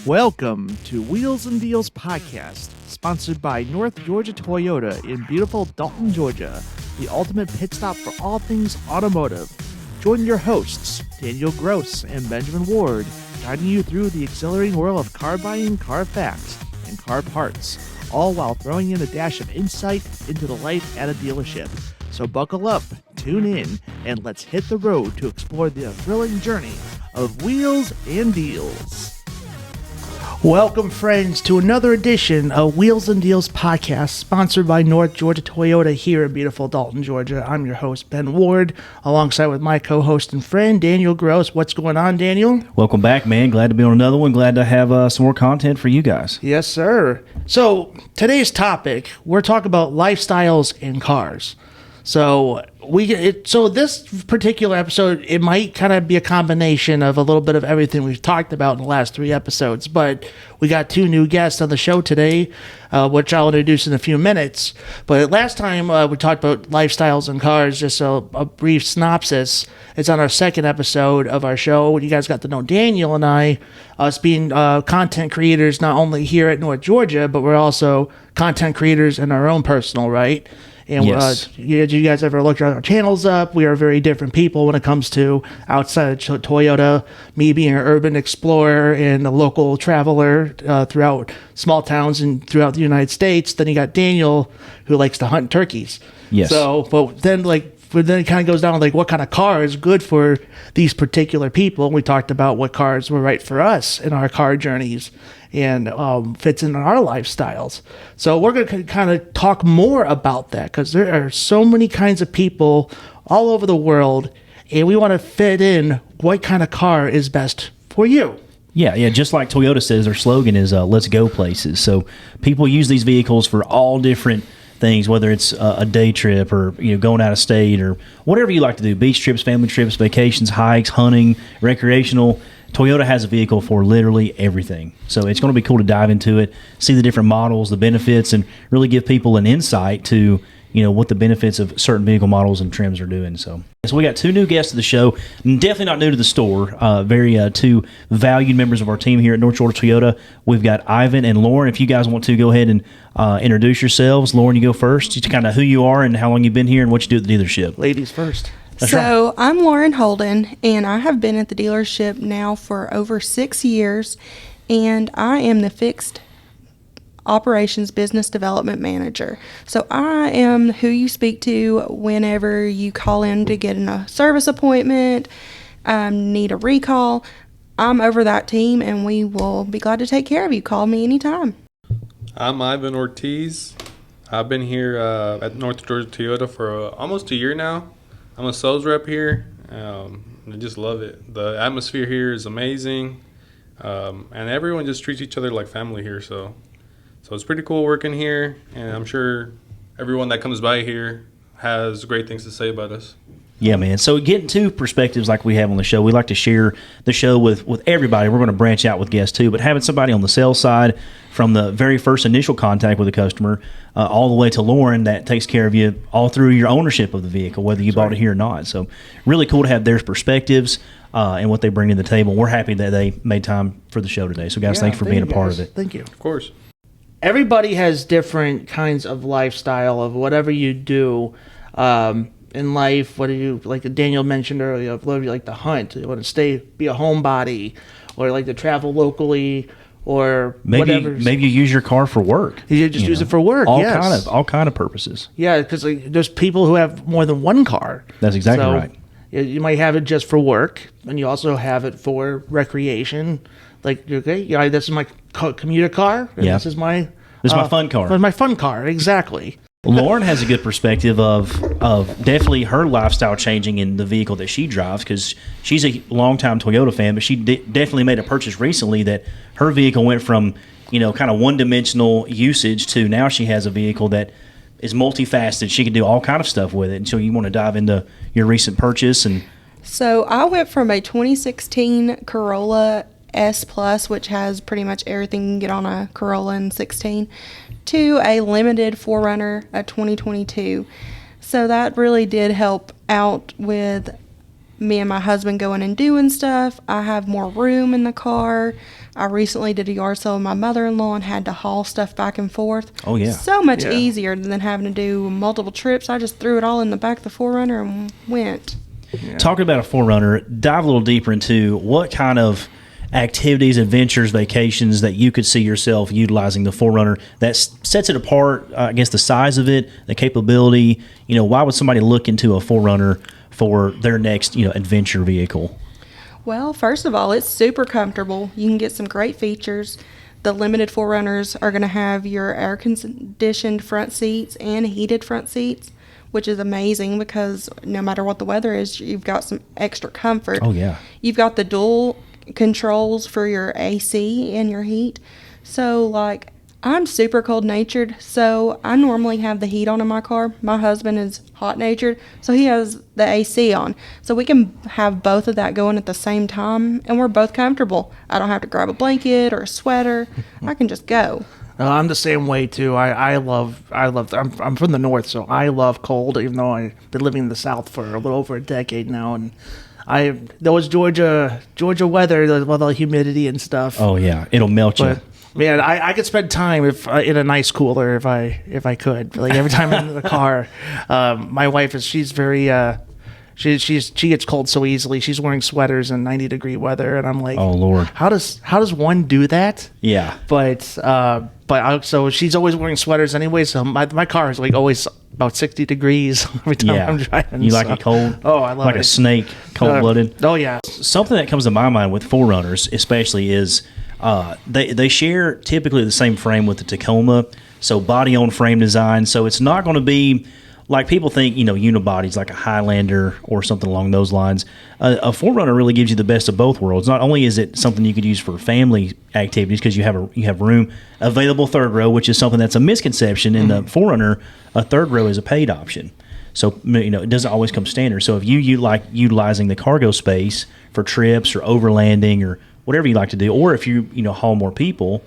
Welcome to Wheels and Deals Podcast, sponsored by North Georgia Toyota in beautiful Dalton, Georgia, the ultimate pit stop for all things automotive. Join your hosts, Daniel Gross and Benjamin Ward, guiding you through the exhilarating world of car buying, car facts, and car parts, all while throwing in a dash of insight into the life at a dealership. So buckle up, tune in, and let's hit the road to explore the thrilling journey of Wheels and Deals. Welcome, friends, to another edition of Wheels and Deals Podcast, sponsored by North Georgia Toyota here in beautiful Dalton, Georgia. I'm your host, Ben Ward, alongside with my co-host and friend, Daniel Gross. What's going on, Daniel? Welcome back, man. Glad to be on another one. Glad to have some more content for you guys. Yes, sir. So today's topic, we're talking about lifestyles in cars. So this particular episode, it might kind of be a combination of a little bit of everything we've talked about in the last 3 episodes, but we got 2 new guests on the show today, which I'll introduce in a few minutes. But last time we talked about lifestyles in cars, just a brief synopsis. It's on our second episode of our show. You guys got to know Daniel and I, us being content creators not only here at North Georgia, but we're also content creators in our own personal right. And yes. You guys ever looked our channels up? We are very different people when it comes to outside of Toyota. Me being an urban explorer and a local traveler throughout small towns and throughout the United States. Then you got Daniel, who likes to hunt turkeys. Yes. So, but then it kind of goes down what kind of car is good for these particular people. We talked about what cars were right for us in our car journeys and fits in our lifestyles. So we're going to kind of talk more about that because there are so many kinds of people all over the world, and we want to fit in what kind of car is best for you. Yeah. Just like Toyota says, their slogan is "Let's go places." So people use these vehicles for all different things, whether it's a day trip or going out of state or whatever you like to do, beach trips, family trips, vacations, hikes, hunting, recreational. Toyota has a vehicle for literally everything. So it's going to be cool to dive into it, see the different models, the benefits, and really give people an insight to what the benefits of certain vehicle models and trims are doing. So we got 2 new guests to the show, definitely not new to the store, 2 valued members of our team here at North Georgia Toyota. We've got Ivan and Lauren. If you guys want to go ahead and introduce yourselves. Lauren, you go first. Just kind of who you are and how long you've been here and what you do at the dealership. Ladies first. That's right. I'm Lauren Holden, and I have been at the dealership now for over 6 years, and I am the fixed operations business development manager. So I am who you speak to whenever you call in to get a service appointment, need a recall. I'm over that team, and we will be glad to take care of you. Call me anytime. I'm Ivan Ortiz. I've been here at North Georgia Toyota for almost a year now. I'm a sales rep here. I just love it. The atmosphere here is amazing, and everyone just treats each other like family here. So it's pretty cool working here, and I'm sure everyone that comes by here has great things to say about us. Yeah, man. So getting 2 perspectives like we have on the show, we like to share the show with everybody. We're going to branch out with guests too, but having somebody on the sales side from the very first initial contact with the customer all the way to Lauren that takes care of you all through your ownership of the vehicle, whether you bought it here or not. So really cool to have their perspectives and what they bring to the table. We're happy that they made time for the show today. So guys, thanks for being a part of it. Thank you. Of course. Everybody has different kinds of lifestyle of whatever you do in life. What do you, like Daniel mentioned earlier, whether you like to hunt, you want to be a homebody, or like to travel locally, or whatever. Maybe you use your car for work. You just use it for work. All kind of purposes. Yeah, because there's people who have more than one car. That's exactly right. You might have it just for work, and you also have it for recreation. Like, okay, this is my commuter car. And this is my fun car. This is my fun car, exactly. Lauren has a good perspective of definitely her lifestyle changing in the vehicle that she drives, because she's a longtime Toyota fan, but she definitely made a purchase recently that her vehicle went from kind of one-dimensional usage to now she has a vehicle that is multifaceted. She can do all kind of stuff with it. And so you want to dive into your recent purchase. And So I went from a 2016 Corolla S Plus, which has pretty much everything you can get on a Corolla in 16, to a limited 4Runner, a 2022. So that really did help out with me and my husband going and doing stuff. I have more room in the car. I recently did a yard sale with my mother-in-law and had to haul stuff back and forth. Oh, yeah. So much Yeah. easier than having to do multiple trips. I just threw it all in the back of the 4Runner and went. Talking about a 4Runner, dive a little deeper into what kind of activities, adventures, vacations that you could see yourself utilizing the 4Runner that sets it apart. I guess the size of it, the capability. Why would somebody look into a 4Runner for their next adventure vehicle? Well, first of all, it's super comfortable. You can get some great features. The limited 4Runners are going to have your air conditioned front seats and heated front seats, which is amazing because no matter what the weather is, you've got some extra comfort. Oh, yeah. You've got the dual controls for your AC and your heat. So, like, I'm super cold natured, so I normally have the heat on in my car. My husband is hot natured, so he has the AC on. So we can have both of that going at the same time, and we're both comfortable. I don't have to grab a blanket or a sweater. I can just go. I'm the same way too. I'm from the north, so I love cold, even though I've been living in the south for a little over a decade now, and those Georgia weather with all the humidity and stuff. Oh, yeah. It'll melt you. But man, I could spend time in a nice cooler if I could. Like every time I'm in the car, my wife she's very she gets cold so easily. She's wearing sweaters in 90-degree weather, and I'm like, Oh, Lord. how does one do that? Yeah. So she's always wearing sweaters anyway. So my car is like always about 60 degrees every time Yeah. I'm driving. You like it cold? Oh, I love like it. a snake, cold-blooded. Oh yeah. Something that comes to my mind with 4Runners especially is they share typically the same frame with the Tacoma, so body on frame design. So it's not going to be like people think, unibodies like a Highlander or something along those lines. A 4Runner really gives you the best of both worlds. Not only is it something you could use for family activities because you have room, available third row, which is something that's a misconception in the 4Runner. A third row is a paid option. So, it doesn't always come standard. So if you like utilizing the cargo space for trips or overlanding or whatever you like to do, or if you haul more people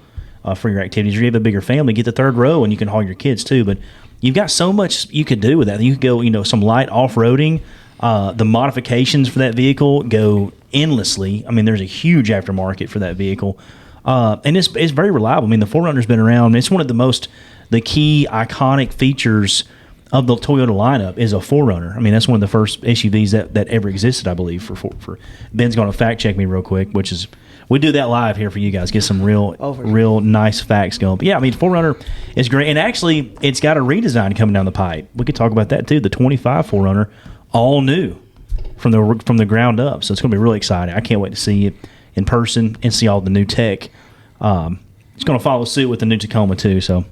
for your activities, or you have a bigger family, get the third row and you can haul your kids too. But you've got so much you could do with that. You could go, some light off-roading. The modifications for that vehicle go endlessly. I mean, there's a huge aftermarket for that vehicle. And it's very reliable. I mean, the 4Runner's been around. It's one of the key iconic features of the Toyota lineup is a 4Runner. I mean, that's one of the first SUVs that ever existed, I believe. For Ben's going to fact check me real quick, which is we do that live here for you guys. Get some real nice facts going. But yeah, I mean, 4Runner is great, and actually, it's got a redesign coming down the pipe. We could talk about that too. The 25 4Runner, all new from the ground up. So it's going to be really exciting. I can't wait to see it in person and see all the new tech. It's going to follow suit with the new Tacoma too. So.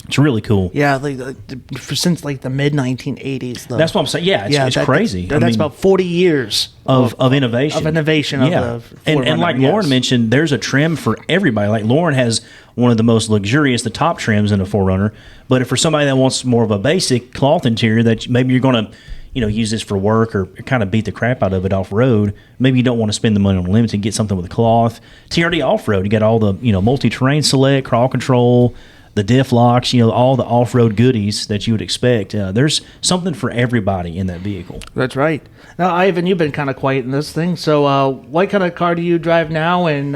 It's really cool. Yeah, since the mid 1980s. That's what I'm saying. Yeah, it's crazy. That's about 40 years of innovation. Of innovation. Yeah. Of the and like Lauren mentioned, there's a trim for everybody. Like Lauren has one of the most luxurious, the top trims in a 4Runner. But if for somebody that wants more of a basic cloth interior, that maybe you're going to use this for work or kind of beat the crap out of it off road. Maybe you don't want to spend the money on limited, get something with a cloth. TRD off road, you got all the multi-terrain select, crawl control, the diff locks, all the off-road goodies that you would expect. There's something for everybody in that vehicle. That's right. Now, Ivan, you've been kind of quiet in this thing. So what kind of car do you drive now, and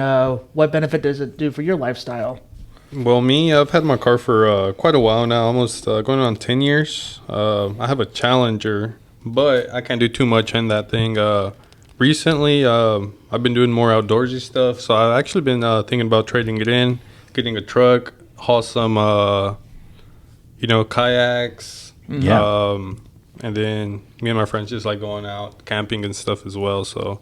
what benefit does it do for your lifestyle? Well, me, I've had my car for quite a while now, almost going on 10 years. I have a Challenger, but I can't do too much in that thing. Recently, I've been doing more outdoorsy stuff, so I've actually been thinking about trading it in, getting a truck, haul some, kayaks. Yeah. And then me and my friends just like going out camping and stuff as well. So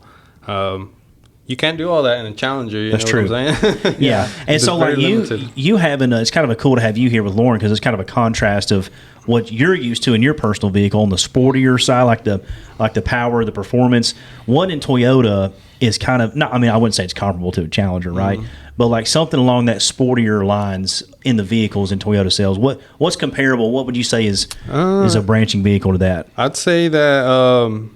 you can't do all that in a Challenger. That's know true. What I'm saying? Yeah. And It's so very like limited. you having it's kind of cool to have you here with Lauren because it's kind of a contrast of what you're used to in your personal vehicle on the sportier side, like the power, the performance. One in Toyota is kind of not. I mean, I wouldn't say it's comparable to a Challenger, right? Mm-hmm. But like something along that sportier lines in the vehicles in Toyota sales. What's comparable? What would you say is a branching vehicle to that? I'd say that.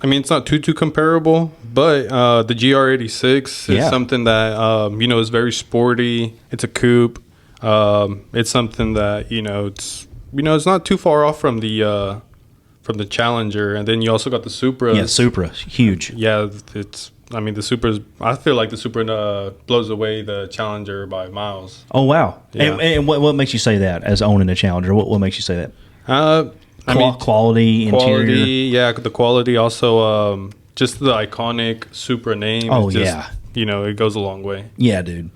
It's not too comparable, but the GR86 is something that is very sporty. It's a coupe. It's something that it's not too far off from the from the Challenger, and then you also got the Supra. Yeah, Supra, huge. Yeah, the Supra's. I feel like the Supra blows away the Challenger by miles. Oh wow! Yeah. And what makes you say that as owning a Challenger? What makes you say that? Quality, quality, interior. yeah, the quality. Also, just the iconic Supra name. Oh, is just, yeah. It goes a long way. Yeah, dude.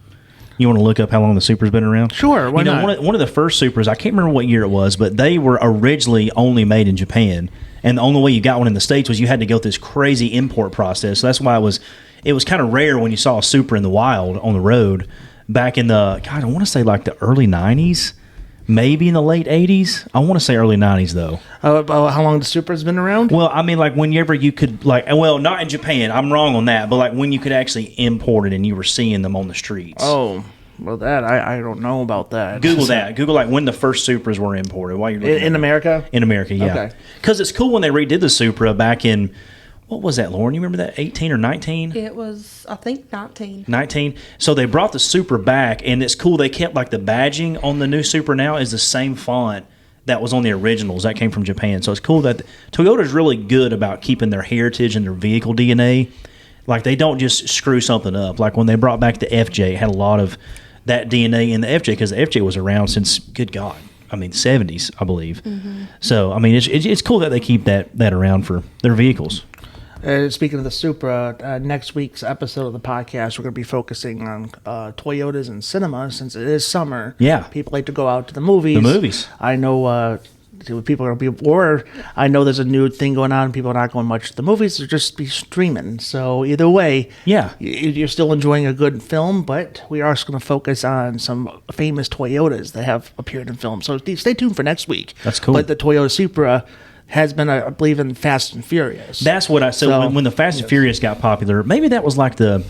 You want to look up how long the Supra's been around? Sure, why not? One of the first Supras, I can't remember what year it was, but they were originally only made in Japan. And the only way you got one in the States was you had to go through this crazy import process. So that's why it was kind of rare when you saw a Supra in the wild on the road back in I want to say like the early 90s, maybe in the late 80s. I want to say early 90s, though. How long the Supra's been around? Well, I mean, like whenever you could, not in Japan. I'm wrong on that, but like when you could actually import it and you were seeing them on the streets. Oh, well, that I don't know about that. Google that. Google like when the first Supras were imported. While you're looking in America. In America, yeah. Okay. Because it's cool when they redid the Supra back in, what was that, Lauren? You remember that? 18 or 19? It was, I think, 19. 19. So they brought the Supra back, and it's cool. They kept like the badging on the new Supra now is the same font that was on the originals. That came from Japan. So it's cool that Toyota's really good about keeping their heritage and their vehicle DNA. Like they don't just screw something up. Like when they brought back the FJ, it had a lot of that DNA in the FJ because the FJ was around since, good God, I mean, 70s, I believe. Mm-hmm. So, I mean, it's cool that they keep that around for their vehicles. Speaking of the Supra, next week's episode of the podcast, we're going to be focusing on Toyotas and cinema since it is summer. Yeah. People like to go out to the movies. The movies. I know people are going to be, or I know there's a new thing going on. People are not going much to the movies. They're just be streaming. So either way, yeah, you're still enjoying a good film, but we are also going to focus on some famous Toyotas that have appeared in films. So stay tuned for next week. That's cool. But the Toyota Supra has been, I believe, in Fast and Furious. That's what I said. So, when the Fast and Furious got popular, maybe that was like the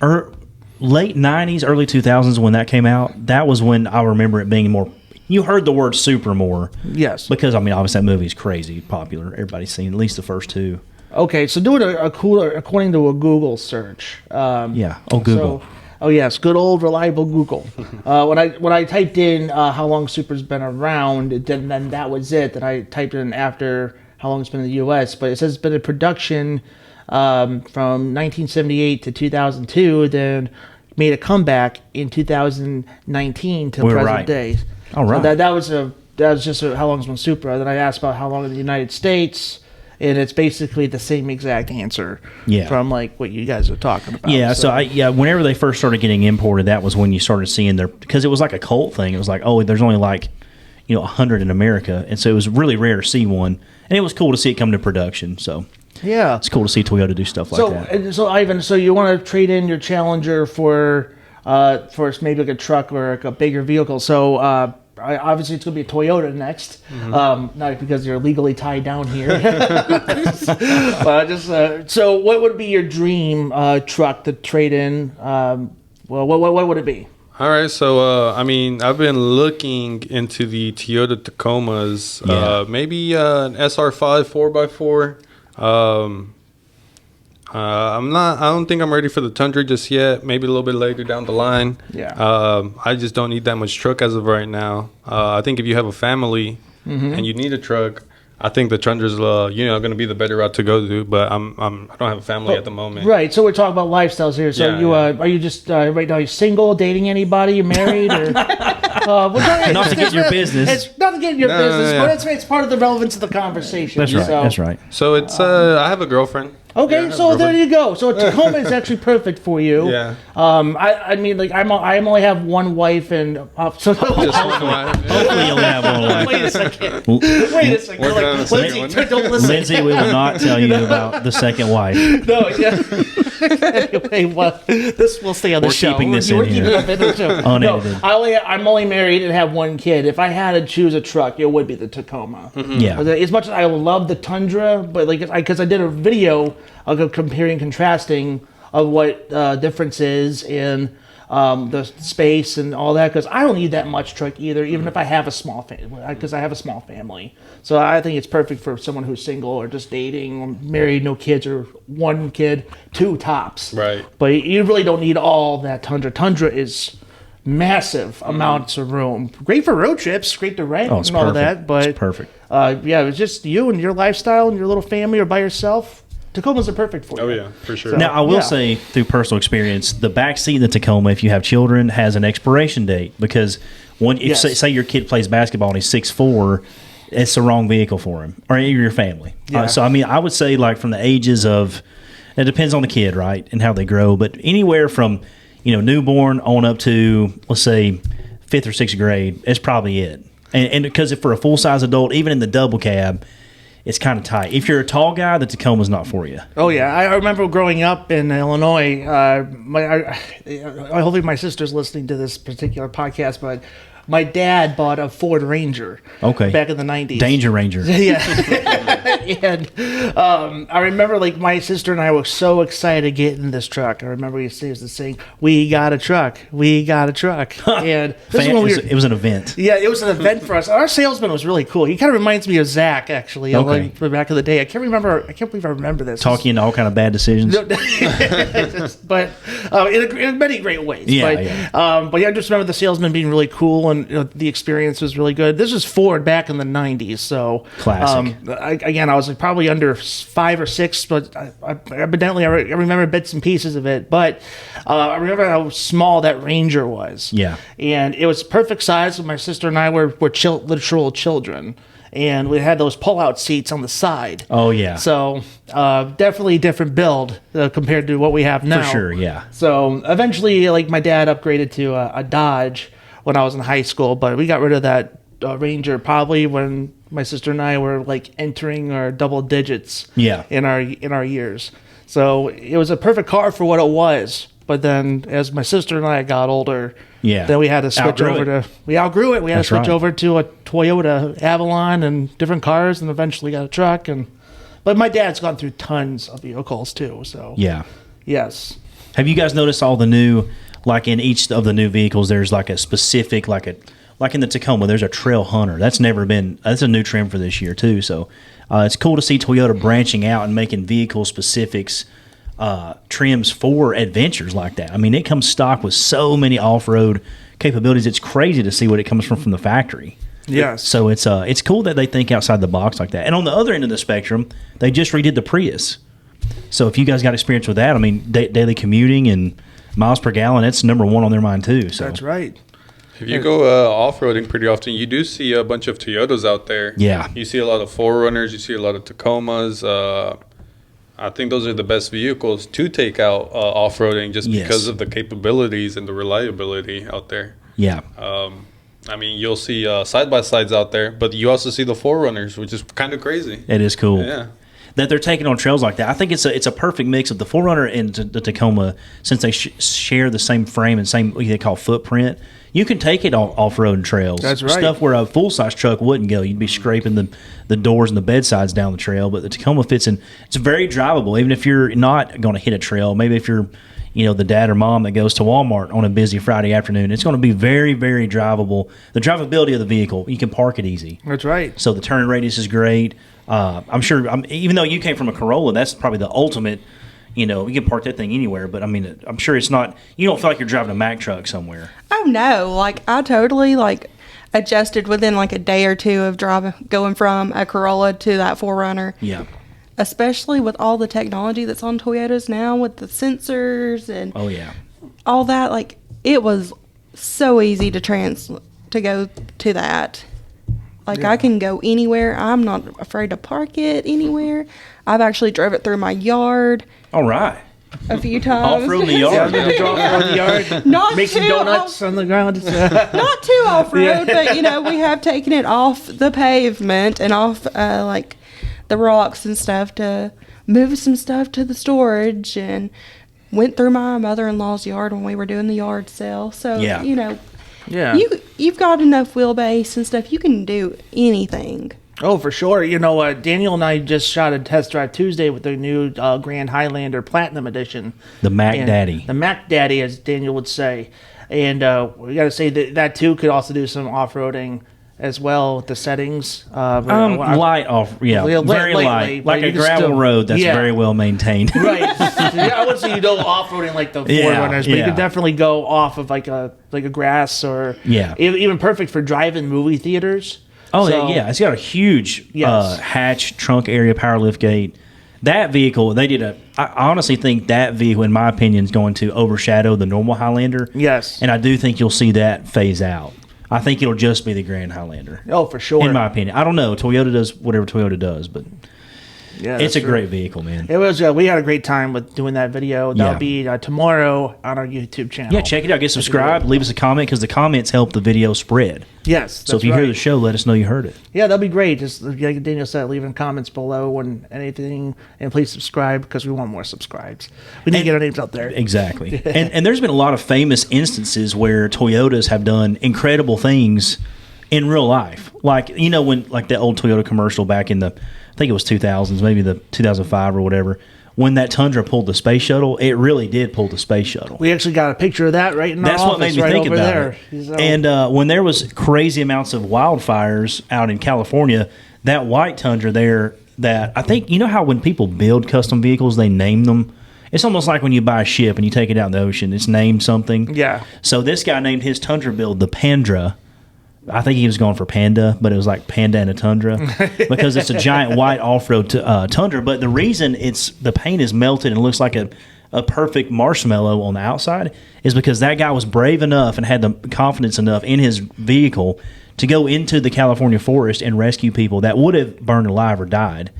late 90s, early 2000s when that came out. That was when I remember it being more. You heard the word Supra more. Yes. Because, I mean, obviously that movie is crazy popular. Everybody's seen at least the first two. Okay, so doing a cooler, according to a Google search. Yeah. Oh, Google. Yes, good old reliable Google. When I typed in how long Supra's been around, then that was it. Then I typed in after how long it's been in the U.S., but it says it's been in production from 1978 to 2002, then made a comeback in 2019 to present day. All right. So that was just how long it's been Supra. Then I asked about how long in the United States. And it's basically the same exact answer from like what you guys are talking about. Yeah, so whenever they first started getting imported, that was when you started seeing because it was like a cult thing. It was like, oh, there's only like 100 in America, and so it was really rare to see one, and it was cool to see it come to production. So yeah, it's cool to see Toyota do stuff like that. So Ivan, you want to trade in your Challenger for maybe like a truck or like a bigger vehicle? So. Obviously, it's going to be a Toyota next, not because you're legally tied down here. So, what would be your dream truck to trade in? What would it be? All right, so I mean, I've been looking into the Toyota Tacomas. Maybe an SR5 4x4. I don't think I'm ready for the Tundra just yet. Maybe a little bit later down the line. Yeah. I just don't need that much truck as of right now. I think if you have a family and you need a truck, I think the Tundra's going to be the better route to go to. But I don't have a family at the moment. Right. So we're talking about lifestyles here. So are you just right now? You single, dating anybody? You married or? Not to get your business. It's not to get your business, but it's part of the relevance of the conversation. That's right. That's right. So it's I have a girlfirlend. Okay, so there you go. So a Tacoma is actually perfect for you. Yeah. I mean, like I only have one wife, and so Hopefully you'll have one wife. Wait a second. Like, Lindsay, don't listen. Lindsay, we will not tell you about the second wife. No. Yeah. Anyway, well, this will stay on the show. Keeping this in here. Unedited. No, I'm only married and have one kid. If I had to choose a truck, it would be the Tacoma. Mm-hmm. Yeah. As much as I love the Tundra, but because I did a video of comparing and contrasting of what difference is in the space and all that, because I don't need that much truck either, even if I have a small family, because I have a small family. So I think it's perfect for someone who's single or just dating, or married, no kids, or one kid, two tops. Right. But you really don't need all that Tundra. Tundra is massive amounts of room. Great for road trips, great to rent and all that. But it's perfect. yeah, it was just you and your lifestyle and your little family or by yourself. Tacomas are perfect for you. Oh yeah, for sure. Now, I will say, through personal experience, the back seat in the Tacoma, if you have children, has an expiration date because if say your kid plays basketball and he's 6'4", it's the wrong vehicle for him or your family. Yeah. So, I mean, I would say like from the ages of, it depends on the kid, right, and how they grow, but anywhere from newborn on up to let's say 5th or 6th grade, it's probably it. And because for a full size adult, even in the double cab, it's kind of tight. If you're a tall guy, the Tacoma's not for you. Oh yeah, I remember growing up in Illinois. Hopefully my sister's listening to this particular podcast, but my dad bought a Ford Ranger. Okay. Back in the 90s. Danger Ranger. Yeah. And I remember like my sister and I were so excited to get in this truck. I remember we used to sing, "We got a truck, we got a truck." And this is when it was an event. Yeah, it was an event for us. Our salesman was really cool. He kind of reminds me of Zach, actually. Okay. Like, from back in the day. I can't believe I remember this. Talking into all kind of bad decisions. But in many great ways. Yeah, but yeah, I just remember the salesman being really cool, and the experience was really good. This was Ford back in the 90s, so classic. I was like probably under 5 or 6, but evidently I remember bits and pieces of it. But I remember how small that Ranger was. Yeah, and it was perfect size. My sister and I were literal children. And we had those pull-out seats on the side. Oh, yeah. So definitely different build compared to what we have now. For sure, yeah. So eventually, like, my dad upgraded to a Dodge when I was in high school, but we got rid of that Ranger probably when my sister and I were like entering our double digits. Yeah. In our years. So it was a perfect car for what it was. But then as my sister and I got older, then we had to switch we outgrew it. We had to switch over to a Toyota Avalon and different cars, and eventually got a truck. But my dad's gone through tons of vehicles too. So yeah, yes. Have you guys noticed all the new, like in each of the new vehicles, there's like a specific, like in the Tacoma, there's a Trail Hunter. That's a new trend for this year too. So it's cool to see Toyota branching out and making vehicle specifics. Trims for adventures like that. I mean, it comes stock with so many off-road capabilities. It's crazy to see what it comes from the factory. Yes. So it's cool that they think outside the box like that. And on the other end of the spectrum, they just redid the Prius. So if you guys got experience with that, I mean, daily commuting and miles per gallon, that's number one on their mind too. So that's right. If you go off-roading pretty often, you do see a bunch of Toyotas out there. Yeah. You see a lot of 4Runners. You see a lot of Tacomas. I think those are the best vehicles to take out off-roading just because of the capabilities and the reliability out there. Yeah. I mean, you'll see side-by-sides out there, but you also see the 4Runners, which is kind of crazy. It is cool. Yeah. That they're taking on trails like that. I think it's a perfect mix of the 4Runner and the Tacoma, since they share the same frame and same what they call footprint. You can take it off-road trails. That's right. Stuff where a full-size truck wouldn't go. You'd be scraping the doors and the bedsides down the trail. But the Tacoma fits in. It's very drivable, even if you're not going to hit a trail. Maybe if you're, the dad or mom that goes to Walmart on a busy Friday afternoon, it's going to be very, very drivable. The drivability of the vehicle, you can park it easy. That's right. So the turn radius is great. I'm sure, even though you came from a Corolla, that's probably the ultimate. You can park that thing anywhere, but I mean, I'm sure it's not. You don't feel like you're driving a Mack truck somewhere. Oh no! Like I totally adjusted within like a day or two of going from a Corolla to that 4Runner. Yeah. Especially with all the technology that's on Toyotas now, with the sensors and all that. Like it was so easy to go to that. Like I can go anywhere. I'm not afraid to park it anywhere. I've actually drove it through my yard. All right. A few times. Off-road in the yard. The yard. Not Make some donuts on the ground. Not too off-road, but, we have taken it off the pavement and off, the rocks and stuff to move some stuff to the storage, and went through my mother-in-law's yard when we were doing the yard sale. So, you've got enough wheelbase and stuff. You can do anything. Oh, for sure. Daniel and I just shot a test drive Tuesday with the new Grand Highlander Platinum Edition. The Mac Daddy. The Mac Daddy, as Daniel would say. And we got to say that too could also do some off-roading as well with the settings. Light off, very light. Like a gravel road that's very well maintained. Right. I would say you go off-roading like the 4Runners, but you could definitely go off of like a grass or even perfect for drive-in movie theaters. Oh, So- yeah. It's got a huge Yes. hatch, trunk area, power lift gate. That vehicle, I honestly think that vehicle, in my opinion, is going to overshadow the normal Highlander. Yes. And I do think you'll see that phase out. I think it'll just be the Grand Highlander. Oh, for sure. In my opinion. I don't know. Toyota does whatever Toyota does, but Yeah, it's that's a true. great vehicle, man. It was. We had a great time with doing that video. That'll Yeah. be tomorrow on our YouTube channel. Yeah, check it out. Get subscribed. Leave us a comment because the comments help the video spread. Yes. So if you hear the show, let us know you heard it. yeah, that'll be great. Just like Daniel said, leaving comments below and anything, and please subscribe because we want more subscribes. We need to get our names out there. Exactly. And there's been a lot of famous instances where Toyotas have done incredible things in real life. Like, when like that old Toyota commercial back in I think it was 2000s, maybe the 2005 or whatever, when that Tundra pulled the space shuttle, it really did pull the space shuttle. We actually got a picture of that right in That's our what office, made me right think over about there. it. So- And when there was crazy amounts of wildfires out in California, that white Tundra there, that I think, how when people build custom vehicles, they name them. It's almost like when you buy a ship and you take it out in the ocean, it's named something. Yeah. So this guy named his Tundra build the Pandra. I think he was going for Panda, but it was like Panda and a Tundra because it's a giant white off-road Tundra. But the reason the paint is melted and looks like a perfect marshmallow on the outside is because that guy was brave enough and had the confidence enough in his vehicle to go into the California forest and rescue people that would have burned alive or died.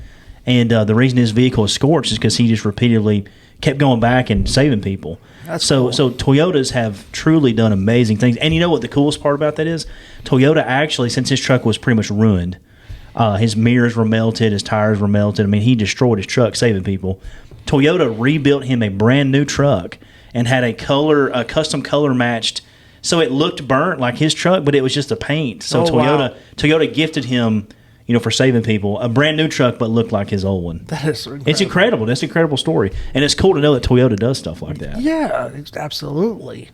And the reason his vehicle is scorched is because he just repeatedly kept going back and saving people. So Toyotas have truly done amazing things. And you know what the coolest part about that is? Toyota actually, since his truck was pretty much ruined, his mirrors were melted, his tires were melted. I mean, he destroyed his truck saving people. Toyota rebuilt him a brand new truck and had a custom color matched, so it looked burnt like his truck, but it was just a paint. So Toyota gifted him, for saving people, a brand new truck, but looked like his old one. That is incredible. It's incredible. That's an incredible story. And it's cool to know that Toyota does stuff like that. Yeah, absolutely.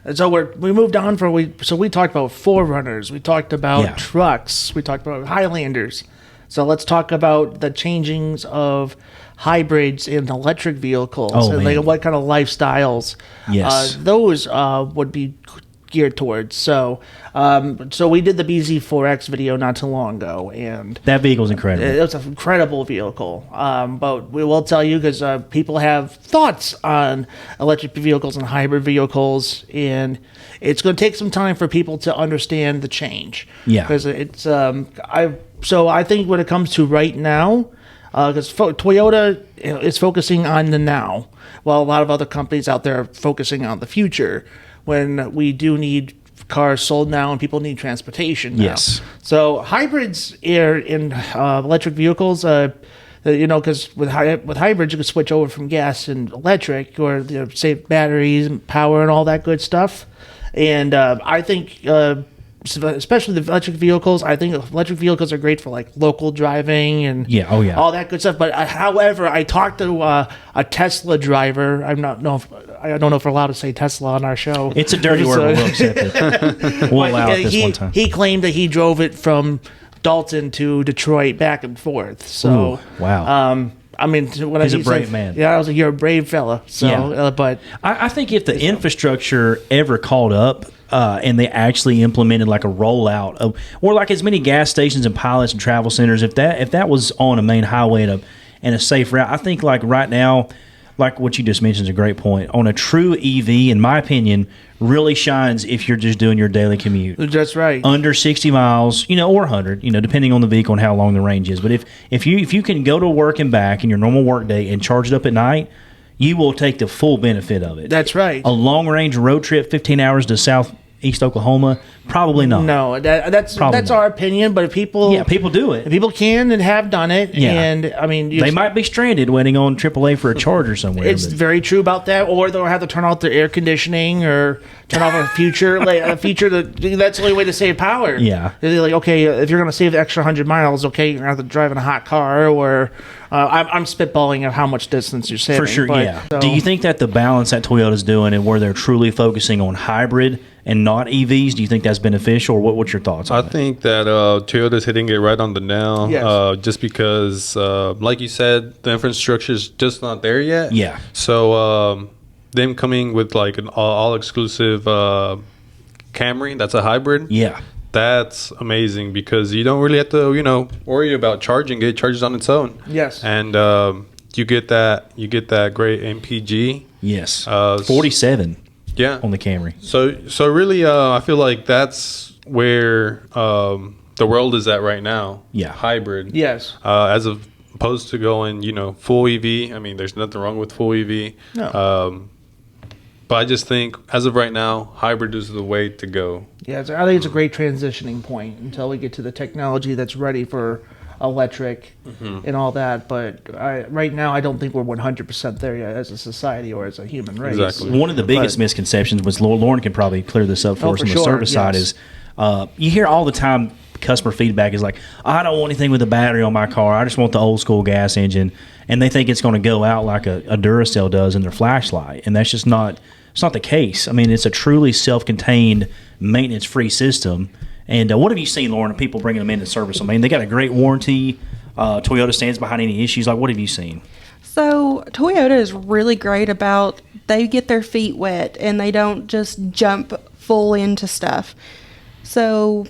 And so we moved on so we talked about 4Runners, we talked about trucks, we talked about Highlanders. So let's talk about the changings of hybrids and electric vehicles and like what kind of lifestyles those would be geared towards. So we did the BZ4X video not too long ago, and that vehicle's incredible. It's an incredible vehicle. But we will tell you because people have thoughts on electric vehicles and hybrid vehicles, and it's going to take some time for people to understand the change. Yeah, because it's I think when it comes to right now, because Toyota is focusing on the now, while a lot of other companies out there are focusing on the future. When we do need cars sold now and people need transportation now. Yes. So hybrids in electric vehicles, because with hybrids you can switch over from gas and electric, or save batteries and power and all that good stuff. And I think, especially the electric vehicles, I think electric vehicles are great for like local driving and all that good stuff. But however, I talked to a Tesla driver. I don't know if we're allowed to say Tesla on our show. It's a dirty word, but we'll accept it. We'll allow it this one time. He claimed that he drove it from Dalton to Detroit back and forth. So ooh, wow. When he's a brave man. Yeah, I was like, you're a brave fella. So, but I think if the infrastructure ever caught up and they actually implemented like a rollout of, or like as many gas stations and pilots and travel centers, if that was on a main highway and a safe route, I think like right now, like what you just mentioned is a great point. On a true EV, in my opinion, really shines if you're just doing your daily commute. That's right. Under 60 miles, or 100, depending on the vehicle and how long the range is. But if you can go to work and back in your normal work day and charge it up at night, you will take the full benefit of it. That's right. A long range road trip, 15 hours to Southeast Oklahoma, probably not. No, that's our opinion. But if people do it. If people can and have done it, and they might be stranded waiting on AAA for a charger somewhere. It's very true about that, or they'll have to turn off their air conditioning or turn off a feature. That's the only way to save power. Yeah, they're like, okay, if you're going to save the extra 100 miles, okay, you're going to have to drive in a hot car, or I'm spitballing of how much distance you're saving. For sure, So, do you think that the balance that Toyota's doing and where they're truly focusing on hybrid and not EVs, do you think that's beneficial, or what's your thoughts on that? I think that Toyota's hitting it right on the nail. Yes. Just because, like you said, the infrastructure is just not there yet. Yeah. So them coming with like an all-exclusive Camry, that's a hybrid. Yeah. that's amazing because you don't really have to, worry about charging. It charges on its own. Yes. And you get that great MPG. Yes. 47 Yeah. on the Camry. So really, I feel like that's where the world is at right now. Yeah. Hybrid. Yes. As opposed to going, full EV. I mean, there's nothing wrong with full EV. No. But I just think, as of right now, hybrid is the way to go. Yeah, I think it's a great transitioning point until we get to the technology that's ready for electric and all that. But right now, I don't think we're 100% there yet as a society or as a human race. Exactly. One of the biggest misconceptions was, Lauren can probably clear this up for us on the service side, is you hear all the time customer feedback is like, I don't want anything with a battery on my car. I just want the old school gas engine. And they think it's going to go out like a Duracell does in their flashlight. And that's just not... It's not the case. I mean, it's a truly self-contained, maintenance-free system. And what have you seen, Lauren, of people bringing them into service? I mean, they got a great warranty. Toyota stands behind any issues. Like, what have you seen? So Toyota is really great about, they get their feet wet and they don't just jump full into stuff. So,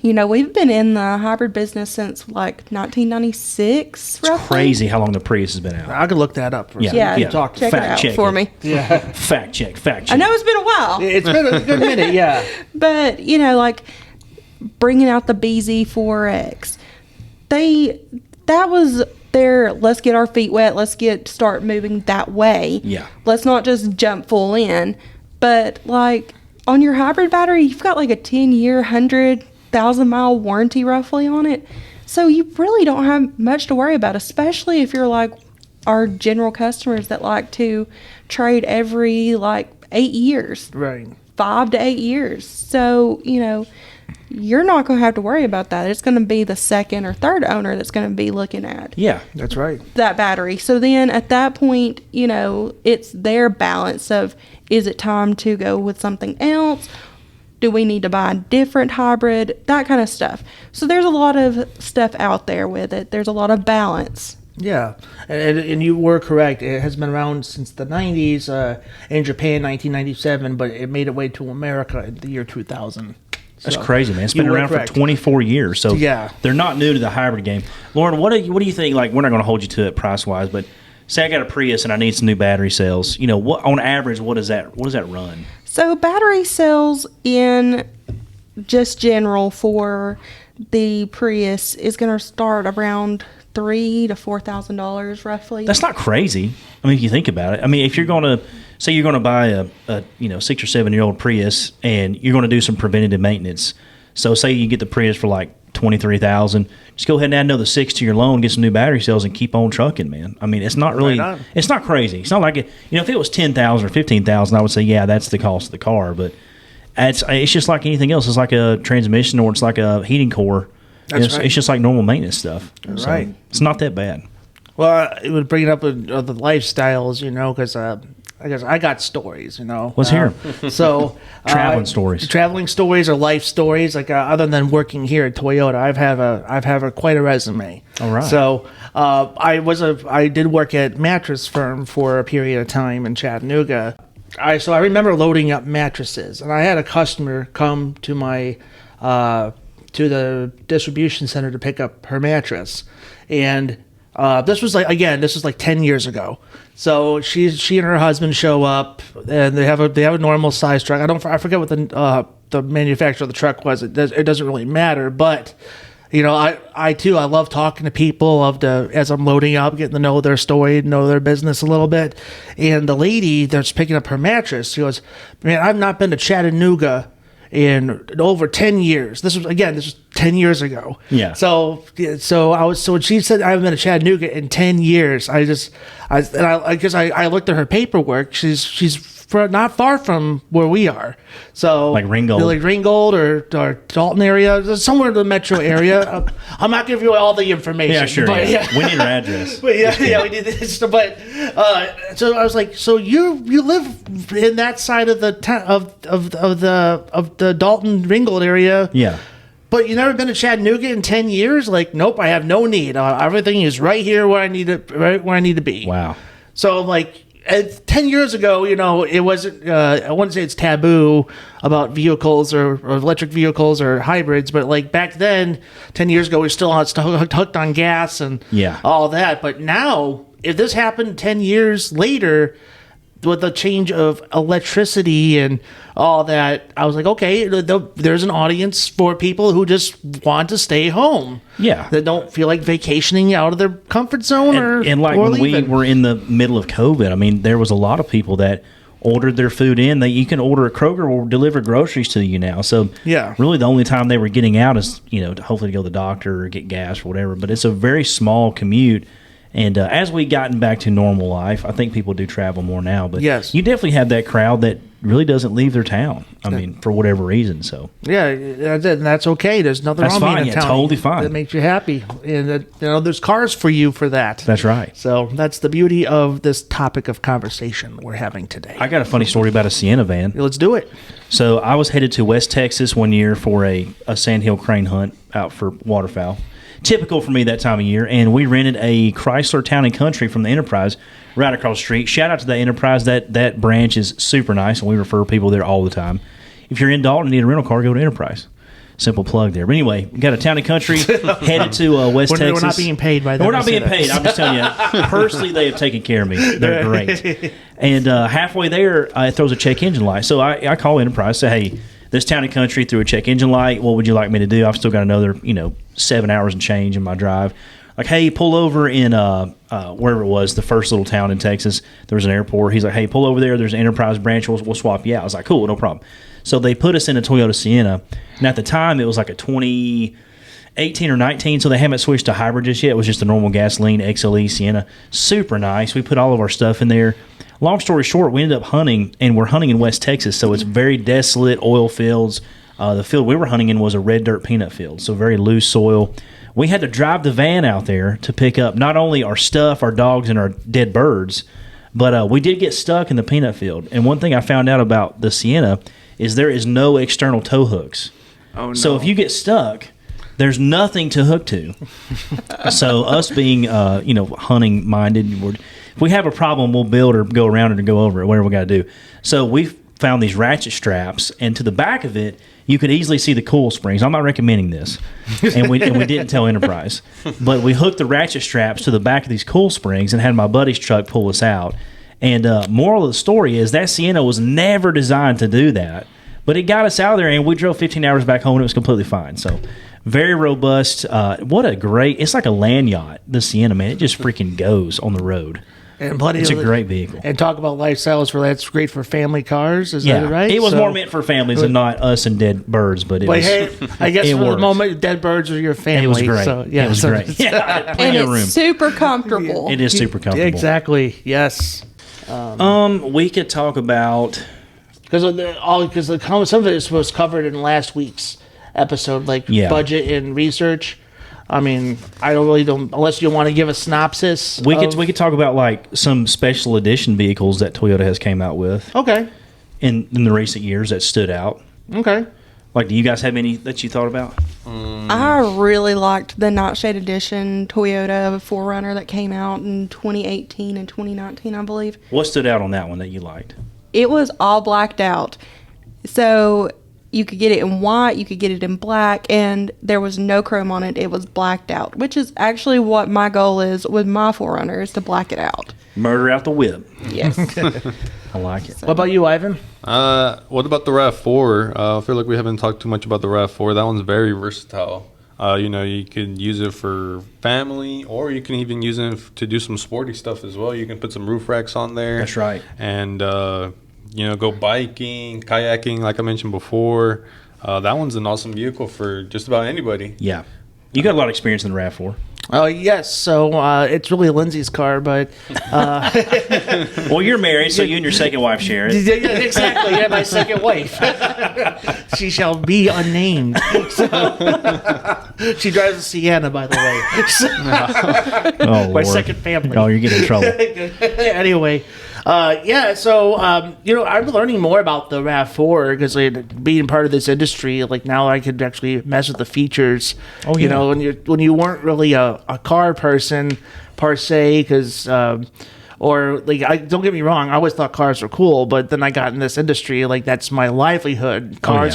we've been in the hybrid business since like 1996. It's crazy how long the Prius has been out. I could look that up for Check it out for me. Yeah. Fact check. I know it's been a while. It's been a good minute, yeah. But, like bringing out the BZ4X, that was their, let's get our feet wet, start moving that way. Yeah. Let's not just jump full in. But like on your hybrid battery, you've got like a 10-year, 100,000-mile warranty roughly on it. So you really don't have much to worry about, especially if you're like our general customers that like to trade every like 8 years. Right. 5 to 8 years. So, you're not going to have to worry about that. It's going to be the second or third owner that's going to be looking at That's right. that battery. So then at that point, it's their balance of, is it time to go with something else? Do we need to buy a different hybrid? That kind of stuff. So there's a lot of stuff out there with it. There's a lot of balance. Yeah, and you were correct. It has been around since the 90s, in Japan 1997, but it made its way to America in the year 2000. That's crazy, man. It's been around for 24 years. So they're not new to the hybrid game. Lauren, what do you think? Like, we're not going to hold you to it price-wise, but say I got a Prius and I need some new battery cells. What on average, what does that run? So battery cells in just general for the Prius is going to start around $3,000 to $4,000 roughly. That's not crazy. I mean, if you think about it. I mean, if you're going to say you're going to buy a 6 or 7 year old Prius and you're going to do some preventative maintenance. So say you get the Prius for like $23,000, just go ahead and add another $6,000 to your loan, get some new battery cells, and keep on trucking, man. I mean, it's not really, it's not crazy. It's not like if it was $10,000 or $15,000, I would say that's the cost of the car. But it's just like anything else. It's like a transmission or it's like a heating core. It's just like normal maintenance stuff. That's so right. It's not that bad. Well, it would bring it up with the lifestyles, because I guess I got stories, Let's hear 'em. So traveling stories or life stories. Like other than working here at Toyota, I've had quite a resume. All right. So I did work at mattress firm for a period of time in Chattanooga. I remember loading up mattresses, and I had a customer come to my to the distribution center to pick up her mattress, and this was like 10 years ago. So she and her husband show up, and they have a normal size truck. I forget what the manufacturer of the truck was. It doesn't really matter, but I too love talking to people as I'm loading up, getting to know their story, know their business a little bit. And the lady that's picking up her mattress, she goes, "Man, I've not been to Chattanooga in over 10 years. This was 10 years ago." Yeah. So when she said I haven't been to Chattanooga in 10 years, I looked at her paperwork. She's not far from where we are. So like Ringgold. Like Ringgold or Dalton area, somewhere in the metro area. I'm not giving you all the information. Yeah, sure. But, yeah. We need her address. But we need this. But so I was like, so you live in that side of the of the Dalton Ringgold area? Yeah. But you never been to Chattanooga in 10 years? Like, nope, I have no need. Everything is right here where I need to be. Wow. So I'm like, 10 years ago, it wasn't, I wouldn't say it's taboo about vehicles or electric vehicles or hybrids, but like back then, 10 years ago, we were still hooked on gas and all that. But now, if this happened 10 years later, with the change of electricity and all that, I was like, okay, there's an audience for people who just want to stay home. Yeah. That don't feel like vacationing out of their comfort zone and like when we were in the middle of COVID, I mean, there was a lot of people that ordered their food in. You can order a Kroger will deliver groceries to you now. So really the only time they were getting out is, to hopefully to go to the doctor or get gas or whatever. But it's a very small commute. And as we gotten back to normal life, I think people do travel more now. But you definitely have that crowd that really doesn't leave their town. I mean, for whatever reason. So and that's okay. There's nothing wrong being in town. Totally fine. That makes you happy, and there's cars for you for that. That's right. So that's the beauty of this topic of conversation we're having today. I got a funny story about a Sienna van. Let's do it. So I was headed to West Texas one year for a sandhill crane hunt out for waterfowl. Typical for me that time of year, and we rented a Chrysler Town and Country from the Enterprise right across the street. Shout out to the Enterprise. That branch is super nice, and we refer people there all the time. If you're in Dalton and need a rental car, go to Enterprise. Simple plug there. But anyway, we got a Town and Country headed to West Texas. We're not being paid by them. We're not being paid. I'm just telling you. Personally, they have taken care of me. They're great. And halfway there, it throws a check engine light. So I call Enterprise, say, hey, this Town and Country threw a check engine light. What would you like me to do? I've still got another, 7 hours and change in my drive. Like, hey, pull over in wherever it was, the first little town in Texas. There was an airport. He's like, hey, pull over there. There's an Enterprise branch. We'll swap you out. I was like, cool, no problem. So they put us in a Toyota Sienna. And at the time, it was like a 2018 or 19, so they haven't switched to hybrid just yet. It was just a normal gasoline XLE Sienna. Super nice. We put all of our stuff in there. Long story short, we ended up hunting, and we're hunting in West Texas, so it's very desolate, oil fields. The field we were hunting in was a red dirt peanut field, so very loose soil. We had to drive the van out there to pick up not only our stuff, our dogs, and our dead birds, but we did get stuck in the peanut field. And one thing I found out about the Sienna is there is no external tow hooks. Oh, no. So if you get stuck, there's nothing to hook to. So us being, hunting minded, if we have a problem, we'll build or go around it or go over it, whatever we got to do. So we've found these ratchet straps, and to the back of it, you could easily see the coil springs. I'm not recommending this, and we didn't tell Enterprise, but we hooked the ratchet straps to the back of these coil springs and had my buddy's truck pull us out. And moral of the story is that Sienna was never designed to do that, but it got us out of there, and we drove 15 hours back home, and it was completely fine. So very robust. What a great, it's like a land yacht, the Sienna, man. It just freaking goes on the road. And buddy, it's a great vehicle. And talk about lifestyles for that's great for family cars. Is that right? It was more meant for families and not us and dead birds, but hey, I guess for the moment, dead birds are your family. It was great. So, it was great. Yeah, and it's super comfortable. It is super comfortable. Exactly. Yes. We could talk about because some of it was covered in last week's episode, like budget and research. I mean, I don't unless you want to give a synopsis. We could talk about like some special edition vehicles that Toyota has came out with. Okay. In the recent years that stood out. Okay. Like, do you guys have any that you thought about? I really liked the Nightshade Edition Toyota 4Runner that came out in 2018 and 2019, I believe. What stood out on that one that you liked? It was all blacked out. So you could get it in white, you could get it in black, and there was no chrome on it. It was blacked out, which is actually what my goal is with my 4Runner, is to black it out. Murder out the whip. Yes. I like it. So. What about you, Ivan? What about the RAV4? I feel like we haven't talked too much about the RAV4. That one's very versatile. You could use it for family, or you can even use it to do some sporty stuff as well. You can put some roof racks on there. That's right. And go biking, kayaking, like I mentioned before. That one's an awesome vehicle for just about anybody. Yeah. You got a lot of experience in the RAV4. Oh, yes. So it's really Lindsay's car, but... well, you're married, so you and your second wife share it. Yeah, exactly. Yeah, my second wife. She shall be unnamed. She drives a Sienna, by the way. Oh, my Lord. second family. Oh, you're getting in trouble. Anyway... so I'm learning more about the RAV4 because being part of this industry, like now I could actually mess with the features. Oh, yeah. When you weren't really a car person per se, because or like, don't get me wrong, I always thought cars were cool, but then I got in this industry, like that's my livelihood. Cars.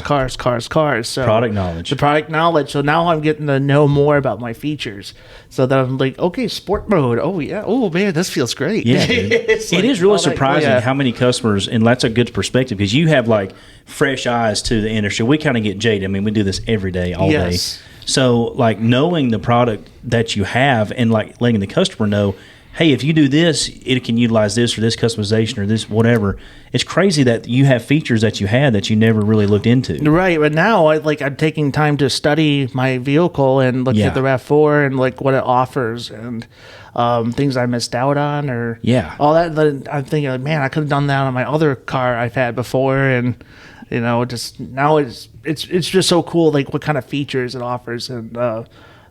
So Product knowledge. The product knowledge. So now I'm getting to know more about my features. So that I'm like, okay, sport mode. Oh yeah. Oh man, this feels great. Yeah, dude. It's It like, is really all that- surprising yeah. how many customers, and that's a good perspective because you have like fresh eyes to the industry. We kind of get jaded. I mean, we do this every day, all Yes. day. So, like knowing the product that you have and like letting the customer know, hey, if you do this, it can utilize this or this customization or this whatever. It's crazy that you have features that you had that you never really looked into. Right, but now I'm taking time to study my vehicle and look Yeah. at the RAV4 and like what it offers and things I missed out on or Yeah. all that. Then I'm thinking, like, man, I could have done that on my other car I've had before, and just now it's just so cool, like what kind of features it offers and.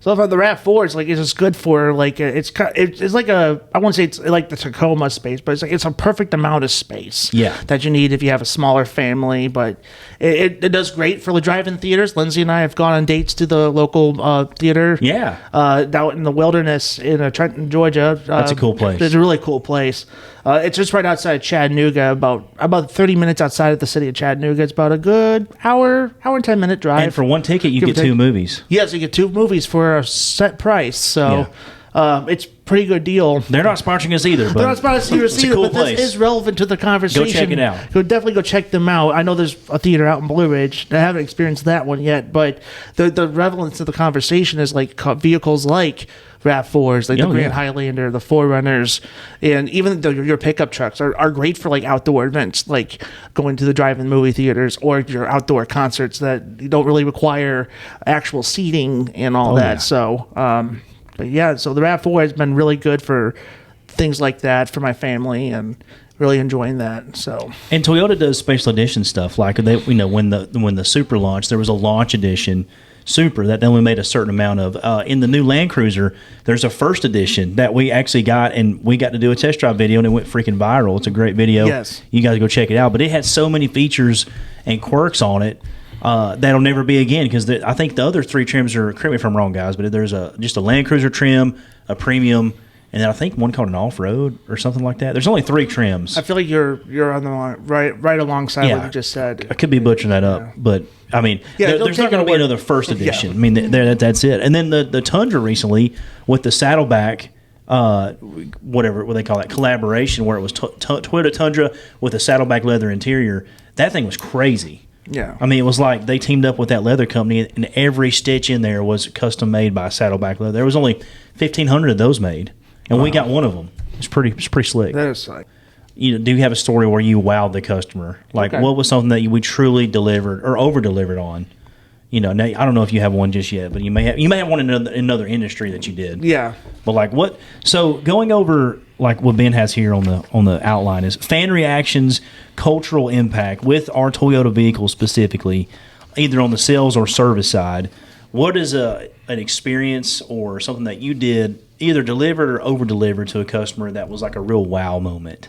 So for the RAV4, it's just good for like it's like I won't say it's like the Tacoma space, but it's a perfect amount of space. Yeah. That you need if you have a smaller family. But it does great for the drive-in theaters. Lindsay and I have gone on dates to the local theater. Yeah. Out in the wilderness in Trenton, Georgia. That's a cool place. It's a really cool place. It's just right outside Chattanooga, about 30 minutes outside of the city of Chattanooga. It's about a good hour and 10-minute drive. And for one ticket, you Give or get take. 2 movies. Yes, you get 2 movies for a set price, so it's a pretty good deal. They're not sponsoring us either. But They're not sponsoring us it's a either, cool but place. this is relevant to the conversation. Go check it out. Definitely go check them out. I know there's a theater out in Blue Ridge. I haven't experienced that one yet, but the relevance of the conversation is like vehicles like RAV4s, like the Grand Highlander, the 4Runners, and even your pickup trucks are great for like outdoor events, like going to the drive-in movie theaters or your outdoor concerts that don't really require actual seating and all that. Yeah. So, but yeah, so the RAV4 has been really good for things like that for my family and really enjoying that. So, And Toyota does special edition stuff. Like they, when the Supra launched, there was a launch edition Supra that they only made a certain amount of. In the new Land Cruiser, there's a first edition that we actually got, and we got to do a test drive video, and it went freaking viral. It's a great video. Yes. You guys go check it out. But it had so many features and quirks on it that'll never be again, because I think the other 3 trims are, correct me if I'm wrong, guys, but there's just a Land Cruiser trim, a premium, and then I think one called an off-road or something like that. There's only 3 trims. I feel like you're on the line, right alongside what you just said. I could be butchering that up, but I mean, there's don't not take going to our be word- another first edition. Yeah. I mean, that's it. And then the Tundra recently with the saddleback, whatever what they call that, collaboration, where it was Toyota Tundra with a saddleback leather interior. That thing was crazy. Yeah. I mean, it was like they teamed up with that leather company, and every stitch in there was custom made by Saddleback Leather. There was only 1,500 of those made, and we got one of them. It's pretty slick. That is like, Do you have a story where you wowed the customer? Like, Okay. what was something that we truly delivered or over delivered on? Now, I don't know if you have one just yet, but you may have one in another industry that you did. yeah. But like what? So going over like what Ben has here on the outline is fan reactions, cultural impact with our Toyota vehicles specifically, either on the sales or service side. What is an experience or something that you did, either delivered or over delivered to a customer, that was like a real wow moment?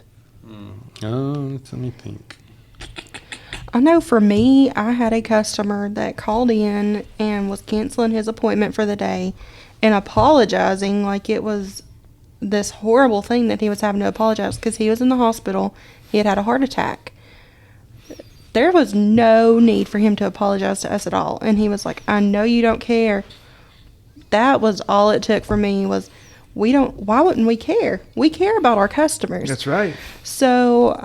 Let me think. I know for me, I had a customer that called in and was canceling his appointment for the day and apologizing like it was this horrible thing that he was having to apologize because he was in the hospital. He had a heart attack. There was no need for him to apologize to us at all. And he was like, I know you don't care. That was all it took for me was, why wouldn't we care? We care about our customers. That's right. So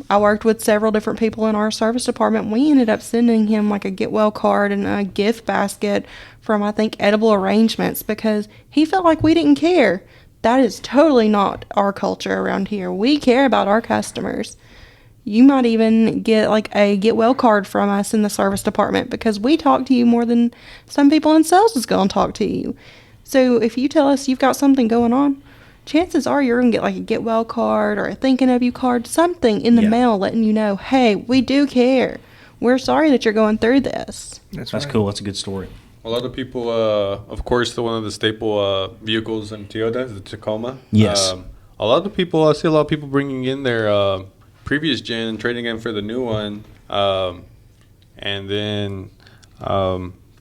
I worked with several different people in our service department. We ended up sending him like a get well card and a gift basket from, I think, Edible Arrangements, because he felt like we didn't care. That is totally not our culture around here. We care about our customers. You might even get like a get well card from us in the service department because we talk to you more than some people in sales is going to talk to you. So if you tell us you've got something going on, chances are you're going to get like a get well card or a thinking of you card, something in the mail letting you know, hey, we do care. We're sorry that you're going through this. That's right. cool. That's a good story. A lot of people, of course, one of the staple vehicles in Toyota is the Tacoma. Yes. A lot of people, I see a lot of people bringing in their previous gen and trading in for the new one. And then,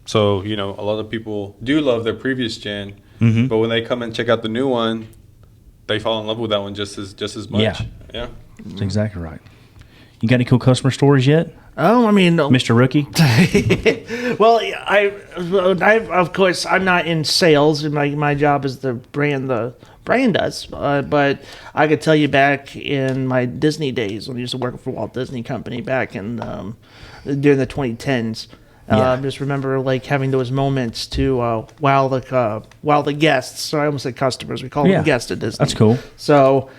so, a lot of people do love their previous gen. Mm-hmm. But when they come and check out the new one, they fall in love with that one just as much. Yeah. That's exactly right. You got any cool customer stories yet, Oh, I mean, Mr. Rookie? well, I of course I'm not in sales. My job is to brand the brand does. But I could tell you back in my Disney days when I used to work for Walt Disney Company back in during the 2010s. I just remember like having those moments to wow the guests. So I almost said customers. We call them guests at Disney. That's cool. So.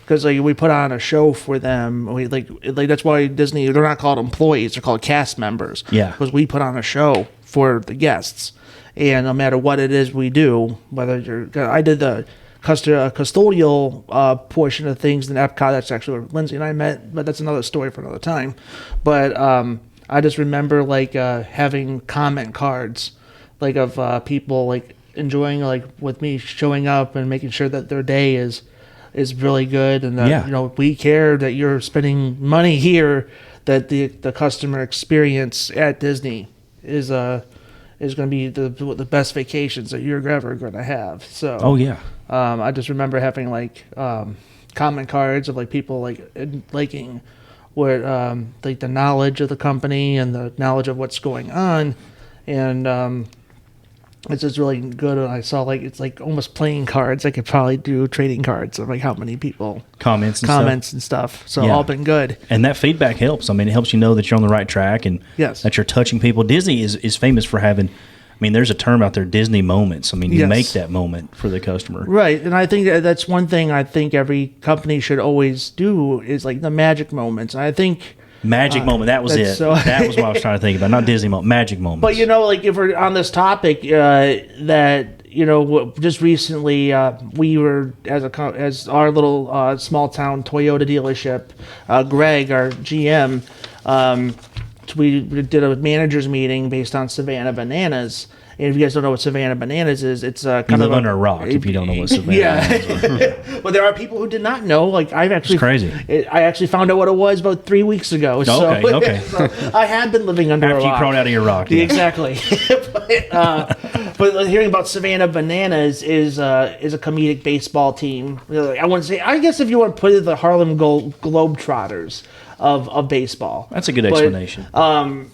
Because like we put on a show for them, we like that's why Disney, they're not called employees, they're called cast members. Yeah. Because we put on a show for the guests, and no matter what it is we do, whether I did the custodial portion of things in Epcot. That's actually where Lindsay and I met, but that's another story for another time. But I just remember like having comment cards, like of people like enjoying like with me showing up and making sure that their day is really good, and that we care that you're spending money here, that the customer experience at Disney is going to be the best vacations that you're ever going to have. So I just remember having like comment cards of like people like liking what like the knowledge of the company and the knowledge of what's going on, and it's just really good. And I saw like it's like almost playing cards. I could probably do trading cards of like how many people comments and stuff. So all been good. And that feedback helps. I mean, it helps you know that you're on the right track and that you're touching people. Disney is famous for having. I mean, there's a term out there, Disney moments. I mean, you make that moment for the customer. Right. And I think that's one thing I think every company should always do is like the magic moments. And I think magic moment. That was it. That was what I was trying to think about. Not Disney moment. Magic moment. But like if we're on this topic, that just recently we were as our little small town Toyota dealership, Greg, our GM, we did a managers meeting based on Savannah Bananas. And if you guys don't know what Savannah Bananas is, it's kind you of live under a rock if you don't know what Savannah is. Well, there are people who did not know. Like it's crazy. I actually found out what it was about 3 weeks ago. Okay. So I have been living under a rock. After you crawled out of your rock. Yeah. Exactly. But hearing about Savannah Bananas is a comedic baseball team. I want to say, I guess if you want to put it, the Harlem Globetrotters of baseball. That's a good explanation.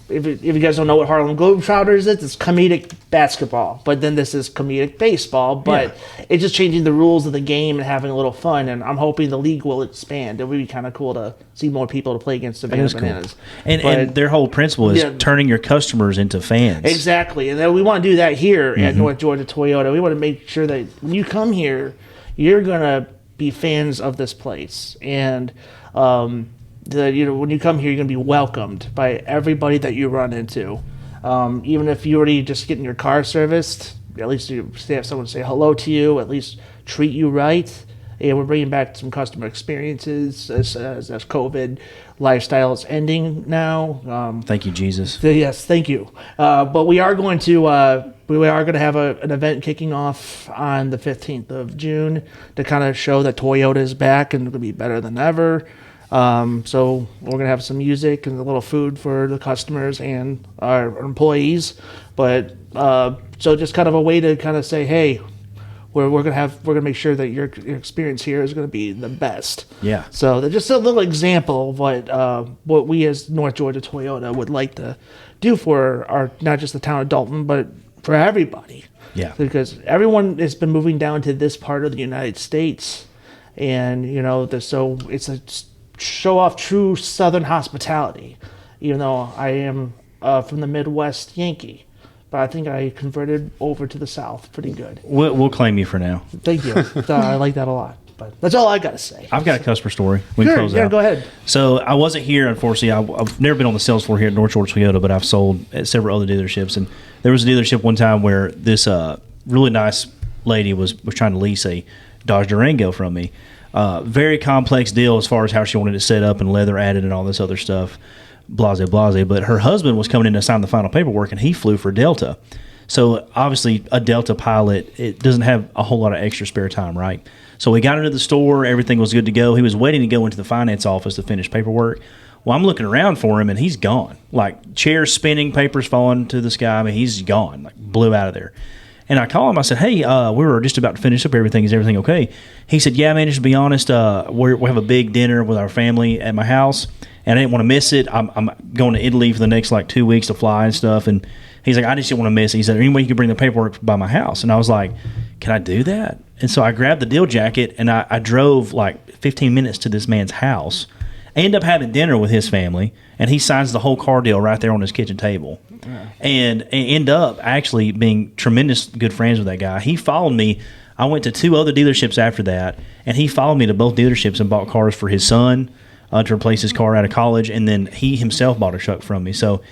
If you guys don't know what Harlem Globetrotters is, it's comedic basketball. But then this is comedic baseball. But it's just changing the rules of the game and having a little fun. And I'm hoping the league will expand. It would be kind of cool to see more people to play against Savannah Bananas. Cool. And their whole principle is turning your customers into fans. Exactly. And then we want to do that here at North Georgia Toyota. We want to make sure that when you come here, you're going to be fans of this place. And when you come here, you're going to be welcomed by everybody that you run into. Even if you're already just getting your car serviced, at least you have someone say hello to you, at least treat you right. And we're bringing back some customer experiences as COVID lifestyle is ending now. Thank you, Jesus. Yes, thank you. But we are going to have an event kicking off on the 15th of June to kind of show that Toyota is back and going to be better than ever. So we're going to have some music and a little food for the customers and our employees. But so just kind of a way to kind of say, hey, we're going to make sure that your experience here is going to be the best. Yeah. So just a little example of what we as North Georgia Toyota would like to do for our, not just the town of Dalton, but for everybody. Yeah. Because everyone has been moving down to this part of the United States, and so it's a show off true Southern hospitality. Even though I am from the Midwest Yankee, but I think I converted over to the South pretty good. We'll claim you for now. Thank you. I like that a lot. But that's all I got to say. I've got a customer story. We can close out. Go ahead. So I wasn't here, unfortunately. I've never been on the sales floor here at North Georgia Toyota, but I've sold at several other dealerships. And there was a dealership one time where this really nice lady was trying to lease a Dodge Durango from me. Very complex deal as far as how she wanted it set up and leather added and all this other stuff. Blase. But her husband was coming in to sign the final paperwork, and he flew for Delta. So obviously a Delta pilot, it doesn't have a whole lot of extra spare time, right? So we got into the store. Everything was good to go. He was waiting to go into the finance office to finish paperwork. Well, I'm looking around for him, and he's gone. Like chairs spinning, papers falling to the sky. I mean, he's gone, like blew out of there. And I called him. I said, hey, we were just about to finish up everything. Is everything okay? He said, yeah, man, just to be honest, we have a big dinner with our family at my house, and I didn't want to miss it. I'm going to Italy for the next, 2 weeks to fly and stuff. And he's like, I just didn't want to miss it. He said, any way you could bring the paperwork by my house? And I was like, can I do that? And so I grabbed the deal jacket, and I drove 15 minutes to this man's house. I end up having dinner with his family, and he signs the whole car deal right there on his kitchen table. Yeah. And end up actually being tremendous good friends with that guy. He followed me. I went to 2 other dealerships after that, and he followed me to both dealerships and bought cars for his son to replace his car out of college, and then he himself bought a truck from me. So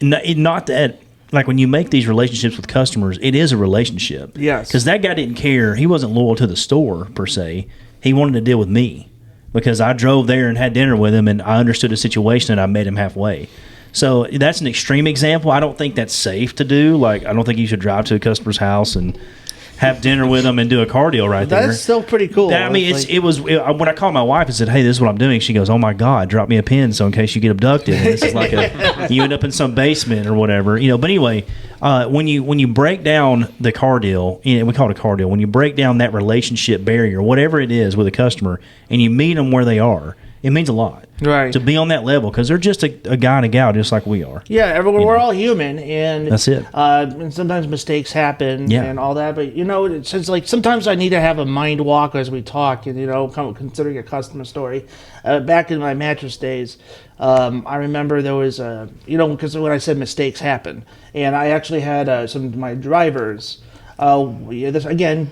not that, when you make these relationships with customers, it is a relationship. Yes. Because that guy didn't care. He wasn't loyal to the store, per se. He wanted to deal with me because I drove there and had dinner with him, and I understood the situation, and I met him halfway. So that's an extreme example. I don't think that's safe to do. I don't think you should drive to a customer's house and have dinner with them and do a car deal right there. That's still pretty cool. When I called my wife and said, hey, this is what I'm doing, she goes, oh my God, drop me a pin so in case you get abducted. And this is you end up in some basement or whatever. But anyway, when you break down the car deal, we call it a car deal, when you break down that relationship barrier, whatever it is with a customer, and you meet them where they are, it means a lot, right? To be on that level, because they're just a guy and a gal just like we are. Yeah, we're all human, and that's it. And sometimes mistakes happen, and all that. But it's sometimes I need to have a mind walk as we talk, and considering a customer story. Back in my mattress days, I remember there was because when I said mistakes happen, and I actually had some of my drivers. This again,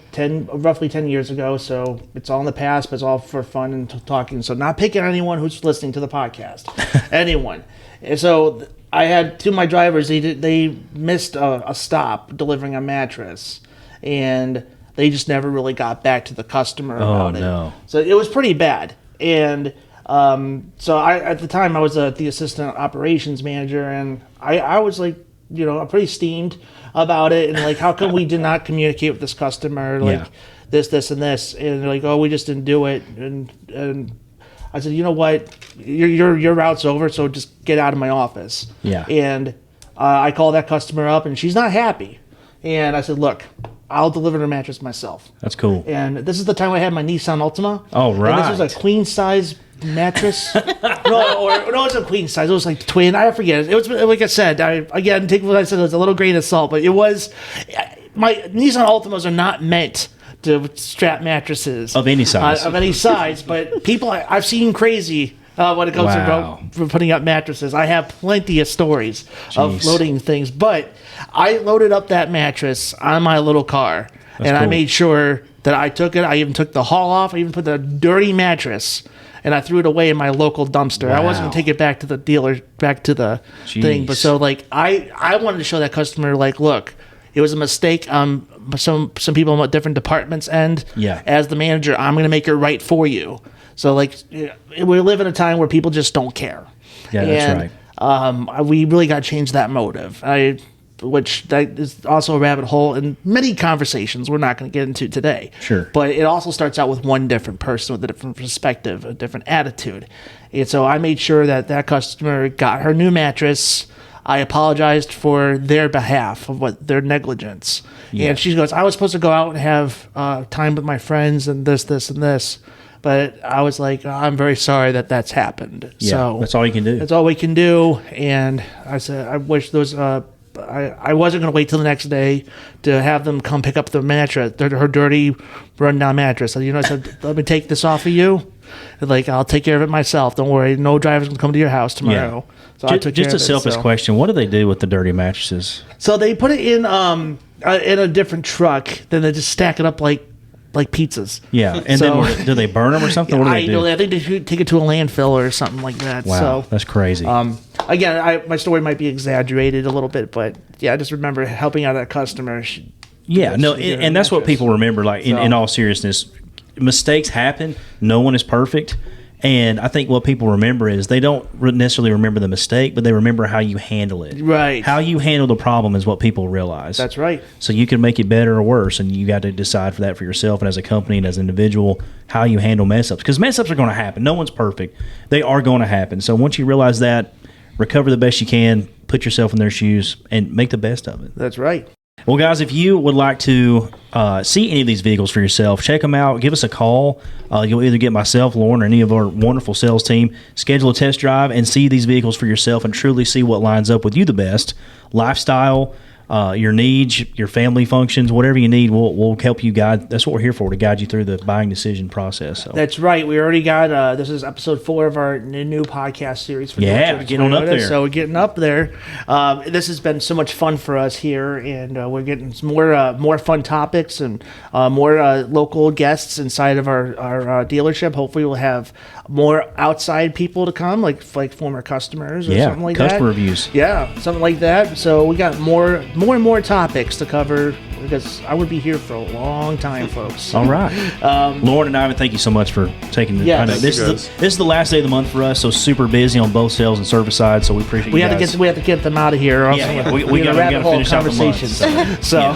roughly 10 years ago, so it's all in the past, but it's all for fun and talking. So not picking on anyone who's listening to the podcast, anyone. And so I had 2 of my drivers. They missed a stop delivering a mattress, and they just never really got back to the customer about it. No. So it was pretty bad. And so at the time I was the assistant operations manager, and I was I'm pretty steamed about it, and how come we did not communicate with this customer, this and this, and they're like, oh, we just didn't do it, and I said, you know what, your route's over, so just get out of my office. Yeah. And I called that customer up, and she's not happy, and I said, look, I'll deliver the mattress myself. That's cool. And this is the time I had my Nissan Altima. Oh, right. And this was a queen size mattress. No, it wasn't queen size. It was twin. I forget. It was like I said. Take what I said as a little grain of salt, but it was. My Nissan Altimas are not meant to strap mattresses of any size. But people I've seen crazy when it comes to putting up mattresses. I have plenty of stories of loading things, but I loaded up that mattress on my little car. That's cool. I made sure that I took it. I even took the hull off. I even put the dirty mattress, and I threw it away in my local dumpster. Wow. I wasn't going to take it back to the dealer, back to the thing. But so, I wanted to show that customer, look, it was a mistake. Some people in different departments end. Yeah. As the manager, I'm going to make it right for you. So, we live in a time where people just don't care. Yeah, that's right. We really got to change that motive. Which that is also a rabbit hole in many conversations we're not going to get into today. Sure. But it also starts out with one different person with a different perspective, a different attitude. And so I made sure that customer got her new mattress. I apologized for their behalf of their negligence. Yeah. And she goes, I was supposed to go out and have time with my friends and this, and this. But I was like, I'm very sorry that's happened. Yeah, so that's all you can do. That's all we can do. And I said, I wish those... I wasn't going to wait till the next day to have them come pick up the mattress, her dirty, run-down mattress. So, I said, let me take this off of you. I'll take care of it myself. Don't worry. No driver's going to come to your house tomorrow. Yeah. So I took just a selfish question. What do they do with the dirty mattresses? So they put it in a different truck. Then they just stack it up like pizzas. Yeah. And then do they burn them or something? What do they do? I think they take it to a landfill or something like that. Wow. That's crazy. Again, my story might be exaggerated a little bit, but I just remember helping out that customer. And that's what people remember. In all seriousness, mistakes happen. No one is perfect. And I think what people remember is they don't necessarily remember the mistake, but they remember how you handle it. Right. How you handle the problem is what people realize. That's right. So you can make it better or worse, and you got to decide for that for yourself and as a company and as an individual how you handle mess-ups. Because mess-ups are going to happen. No one's perfect. They are going to happen. So once you realize that, recover the best you can, put yourself in their shoes, and make the best of it. That's right. Well, guys, if you would like to see any of these vehicles for yourself, check them out. Give us a call. You'll either get myself, Lauren, or any of our wonderful sales team. Schedule a test drive and see these vehicles for yourself and truly see what lines up with you the best. Lifestyle, your needs, your family functions, whatever you need, we'll help you guide. That's what we're here for, to guide you through the buying decision process. So. That's right. We already got, this is episode 4 of our new podcast series. For Getting on up there. So we're getting up there. This has been so much fun for us here, and we're getting some more fun topics and more local guests inside of our dealership. Hopefully we'll have more outside people to come, like former customers or something like that. Customer reviews. Yeah, something like that. So we got more and more topics to cover, because I would be here for a long time, folks. All right. Lauren and Ivan, thank you so much for taking the time. This is the last day of the month for us, so super busy on both sales and service side, so we appreciate you guys. We have to get them out of here. We got to finish out the month. So,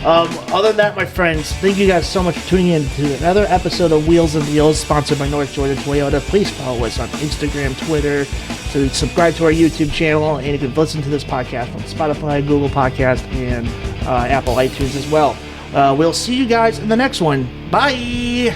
other than that, my friends, thank you guys so much for tuning in to another episode of Wheels and Deals, sponsored by North Georgia Toyota. Please follow us on Instagram, Twitter, so subscribe to our YouTube channel, and you can listen to this podcast on Spotify, Google Podcast, and Apple iTunes as well. We'll see you guys in the next one. Bye!